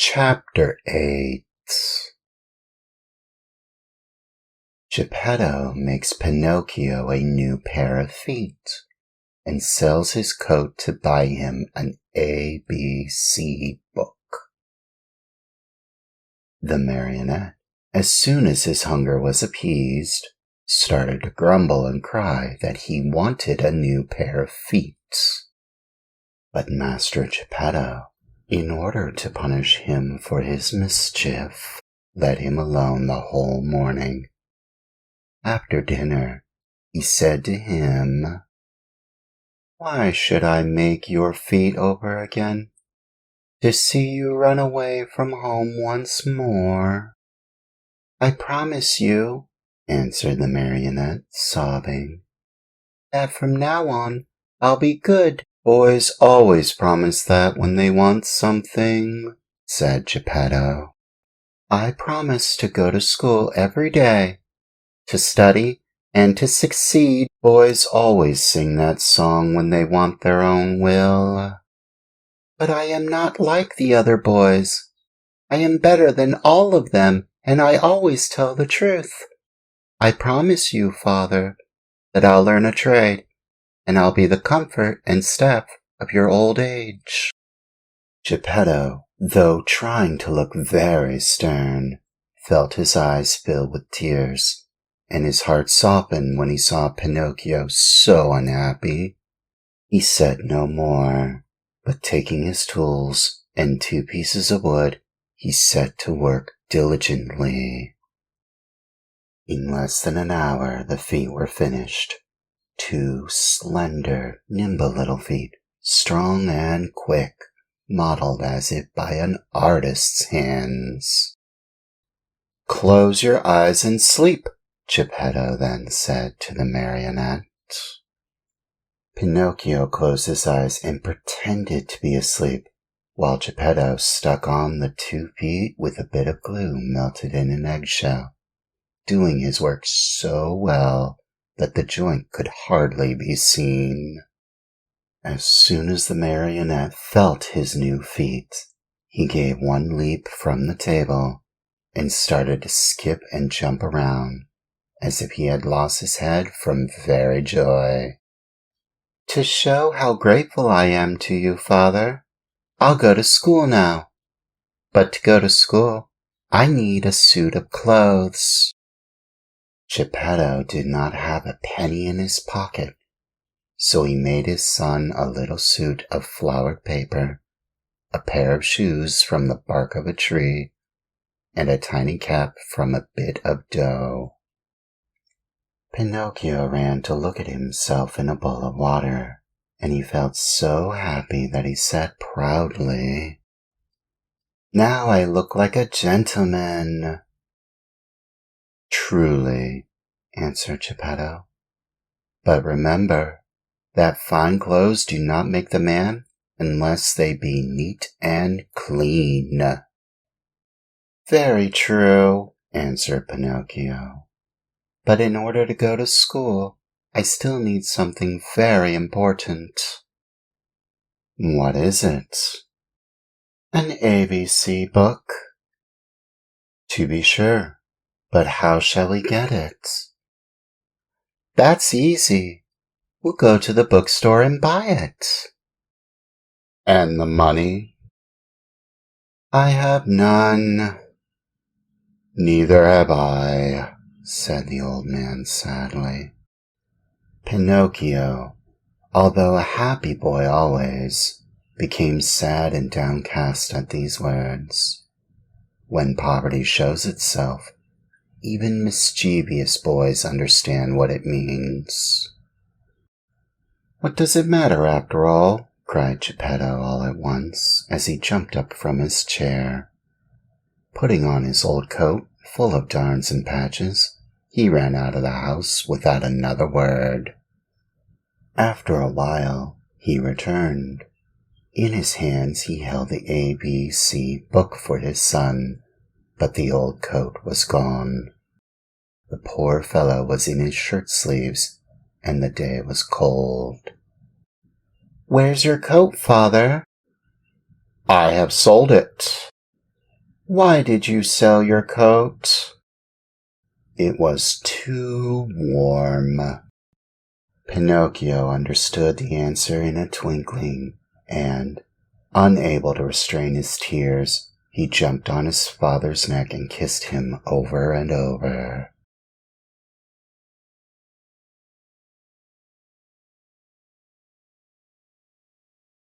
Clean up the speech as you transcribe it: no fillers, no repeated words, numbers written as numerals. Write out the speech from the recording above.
Chapter 8. Geppetto makes Pinocchio a new pair of feet and sells his coat to buy him an ABC book. The marionette, as soon as his hunger was appeased, started to grumble and cry that he wanted a new pair of feet. But Master Geppetto, in order to punish him for his mischief, let him alone the whole morning. After dinner, he said to him, "Why should I make your feet over again? To see you run away from home once more." "I promise you," answered the marionette, sobbing, "that from now on I'll be good." "Boys always promise that when they want something," said Geppetto. "I promise to go to school every day, to study and to succeed." "Boys always sing that song when they want their own will." "But I am not like the other boys. I am better than all of them, and I always tell the truth. I promise you, Father, that I'll learn a trade, and I'll be the comfort and staff of your old age." Geppetto, though trying to look very stern, felt his eyes fill with tears, and his heart soften when he saw Pinocchio so unhappy. He said no more, but taking his tools and 2 pieces of wood, he set to work diligently. In less than an hour the feet were finished. 2 slender, nimble little feet, strong and quick, modeled as if by an artist's hands. "Close your eyes and sleep," Geppetto then said to the marionette. Pinocchio closed his eyes and pretended to be asleep, while Geppetto stuck on the 2 feet with a bit of glue melted in an eggshell, doing his work so well that the joint could hardly be seen. As soon as the marionette felt his new feet, he gave 1 leap from the table and started to skip and jump around as if he had lost his head from very joy. "To show how grateful I am to you, Father, I'll go to school now. But to go to school, I need a suit of clothes." Geppetto did not have a penny in his pocket, so he made his son a little suit of flowered paper, a pair of shoes from the bark of a tree, and a tiny cap from a bit of dough. Pinocchio ran to look at himself in a bowl of water, and he felt so happy that he said proudly, "Now I look like a gentleman." "Truly," answered Geppetto. "But remember that fine clothes do not make the man unless they be neat and clean." "Very true," answered Pinocchio. "But in order to go to school, I still need something very important." "What is it?" "An ABC book." "To be sure. But how shall we get it?" "That's easy. We'll go to the bookstore and buy it." "And the money?" "I have none." "Neither have I," said the old man sadly. Pinocchio, although a happy boy always, became sad and downcast at these words. When poverty shows itself, even mischievous boys understand what it means. "What does it matter after all?" cried Geppetto all at once, as he jumped up from his chair. Putting on his old coat, full of darns and patches, he ran out of the house without another word. After a while, he returned. In his hands he held the ABC book for his son, but the old coat was gone. The poor fellow was in his shirt sleeves, and the day was cold. "Where's your coat, Father?" "I have sold it." Why did you sell your coat?" "It was too warm." Pinocchio understood the answer in a twinkling, and, unable to restrain his tears, he jumped on his father's neck and kissed him over and over.